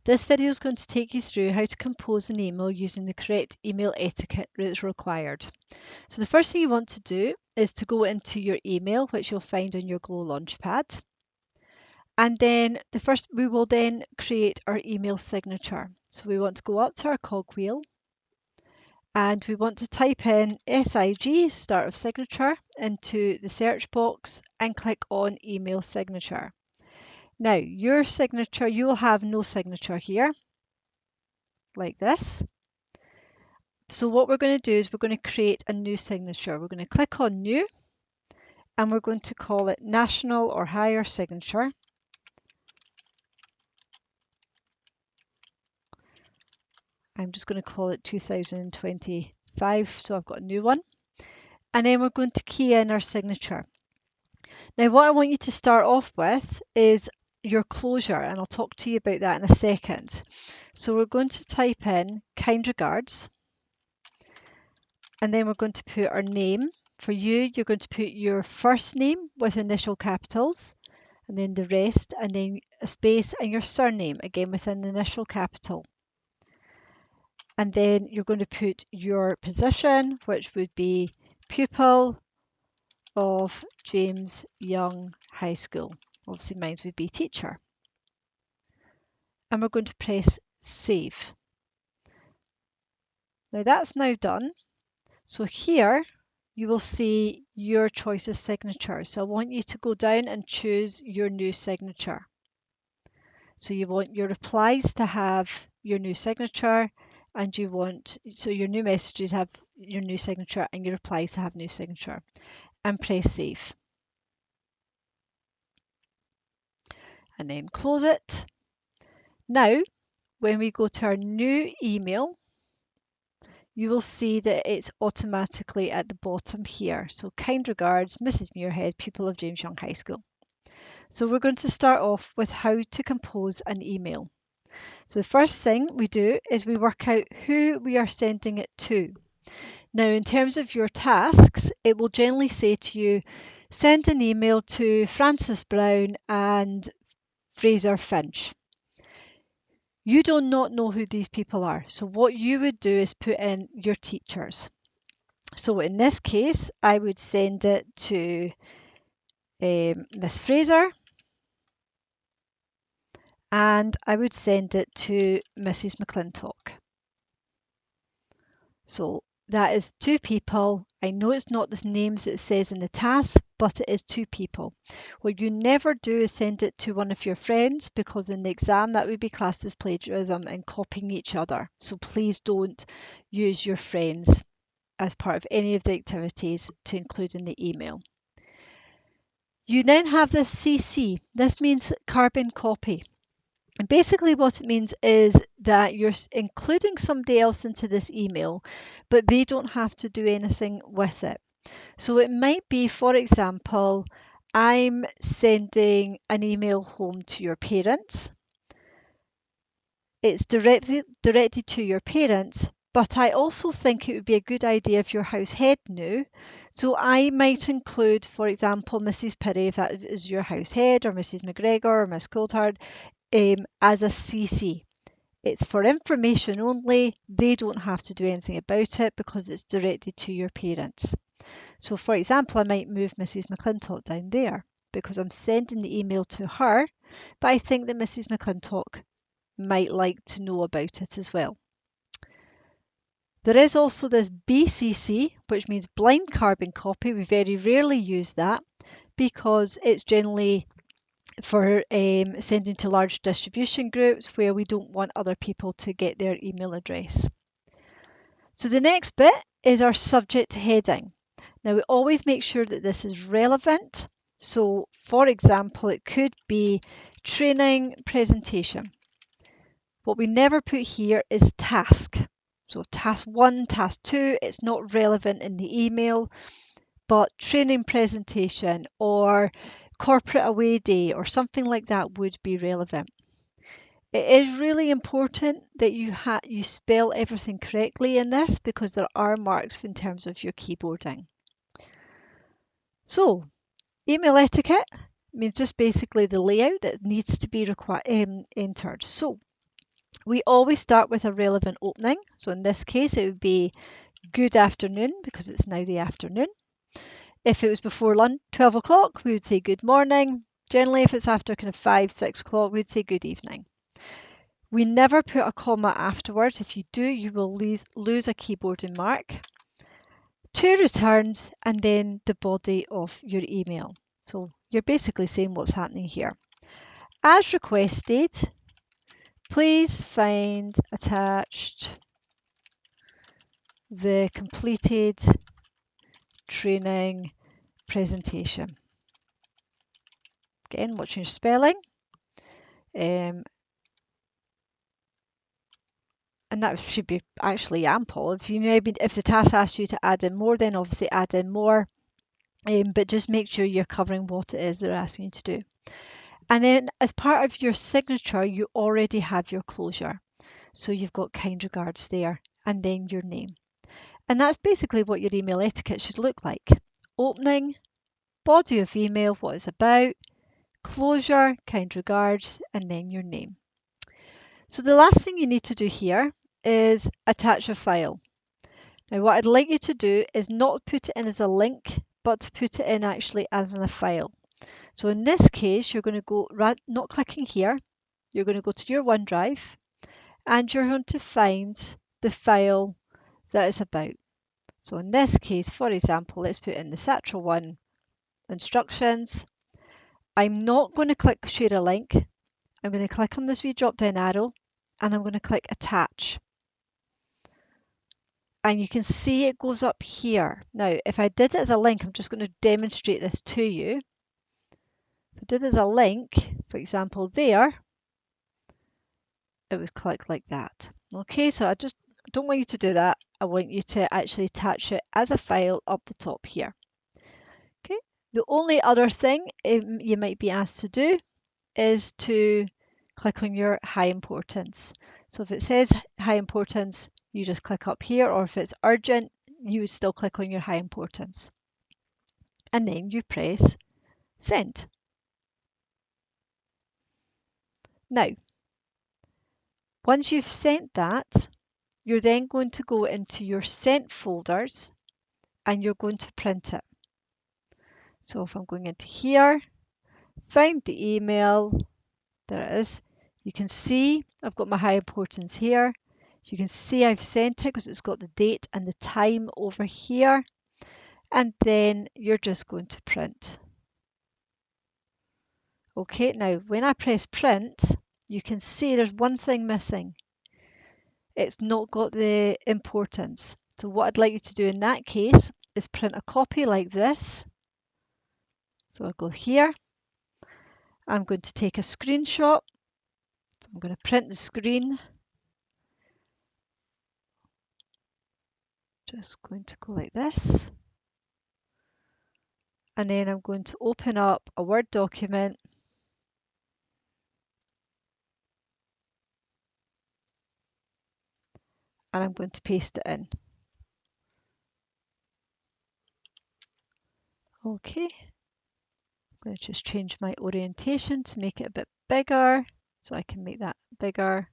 This video is going to take you through how to compose an email using the correct email etiquette that's required. So the first thing you want to do is to go into your email, which you'll find on your Glow Launchpad. And then we will then create our email signature. So we want to go up to our cogwheel and we want to type in SIG, start of signature, into the search box and click on email signature. Now, your signature, you will have no signature here, like this. So what we're going to do is we're going to create a new signature. We're going to click on new and we're going to call it national or higher signature. I'm just going to call it 2025, so I've got a new one. And then we're going to key in our signature. Now what I want you to start off with is your closure, and I'll talk to you about that in a second. So we're going to type in kind regards, and then we're going to put our name. For you, you're going to put your first name with initial capitals, and then the rest, and then a space, and your surname, again with an initial capital. And then you're going to put your position, which would be pupil of James Young High School. Obviously mine would be teacher. And we're going to press save. Now that's now done. So here you will see your choice of signature. So I want you to go down and choose your new signature. So you want your replies to have your new signature, and so your new messages have your new signature and your replies to have new signature, and press save. And then close it. Now, when we go to our new email, you will see that it's automatically at the bottom here. So kind regards, Mrs. Muirhead, pupil of James Young High School. So we're going to start off with how to compose an email. So the first thing we do is we work out who we are sending it to. Now, in terms of your tasks, it will generally say to you, send an email to Francis Brown and Fraser Finch. You do not know who these people are. So what you would do is put in your teachers. So in this case, I would send it to Miss Fraser, and I would send it to Mrs. McClintock. So that is two people. I know it's not the names it says in the task, but it is two people. What you never do is send it to one of your friends, because in the exam that would be classed as plagiarism and copying each other. So please don't use your friends as part of any of the activities to include in the email. You then have this CC. This means carbon copy. And basically what it means is that you're including somebody else into this email, but they don't have to do anything with it. So it might be, for example, I'm sending an email home to your parents. It's directed to your parents, but I also think it would be a good idea if your house head knew. So I might include, for example, Mrs. Pirrie, if that is your house head, or Mrs. McGregor or Miss Coulthard, as a CC. It's for information only. They don't have to do anything about it because it's directed to your parents. So for example, I might move Mrs. McClintock down there because I'm sending the email to her, but I think that Mrs. McClintock might like to know about it as well. There is also this BCC, which means blind carbon copy. We very rarely use that because it's generally for sending to large distribution groups where we don't want other people to get their email address. So the next bit is our subject heading. Now we always make sure that this is relevant. So for example, it could be training presentation. What we never put here is task. So task 1, task 2, it's not relevant in the email, but training presentation or corporate away day or something like that would be relevant. It is really important that you spell everything correctly in this because there are marks in terms of your keyboarding. So, email etiquette means just basically the layout that needs to be entered. So, We always start with a relevant opening. So in this case, it would be good afternoon because it's now the afternoon. If it was before lunch, 12 o'clock, we would say good morning. Generally, if it's after kind of 5, 6 o'clock, we'd say good evening. We never put a comma afterwards. If you do, you will lose a keyboarding mark. 2 returns and then the body of your email. So you're basically saying what's happening here. As requested, please find attached the completed training presentation. Again, watching your spelling. And that should be actually ample. If the task asks you to add in more, then obviously add in more. But just make sure you're covering what it is they're asking you to do. And then as part of your signature, you already have your closure. So you've got kind regards there and then your name. And that's basically what your email etiquette should look like. Opening, body of email, what it's about, closure, kind regards, and then your name. So the last thing you need to do here is attach a file. Now what I'd like you to do is not put it in as a link, but to put it in actually as in a file. So in this case, you're going to go, not clicking here, you're going to go to your OneDrive and you're going to find the file that it's about. So in this case, for example, let's put in the Satra 1 instructions. I'm not going to click share a link. I'm going to click on this wee drop down arrow and I'm going to click attach. And you can see it goes up here. Now, if I did it as a link, I'm just going to demonstrate this to you. If I did it as a link, for example, there, it would click like that. Okay, so I just don't want you to do that. I want you to actually attach it as a file up the top here. Okay, the only other thing you might be asked to do is to click on your high importance. So if it says high importance, you just click up here, or if it's urgent, you would still click on your high importance. And then you press send. Now, once you've sent that, you're then going to go into your sent folders and you're going to print it. So if I'm going into here, find the email, there it is. You can see I've got my high importance here. You can see I've sent it because it's got the date and the time over here. And then you're just going to print. Okay, now when I press print, you can see there's one thing missing. It's not got the importance. So what I'd like you to do in that case is print a copy like this. So I'll go here. I'm going to take a screenshot. So I'm going to print the screen. Just going to go like this. And then I'm going to open up a Word document. And I'm going to paste it in. Okay. I'm going to just change my orientation to make it a bit bigger. So I can make that bigger.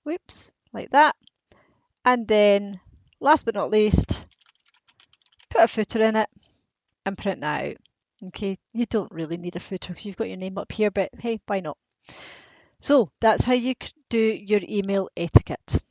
Whoops, like that. And then, last but not least, put a footer in it and print that out. Okay, you don't really need a footer because you've got your name up here, but hey, why not? So that's how you do your email etiquette.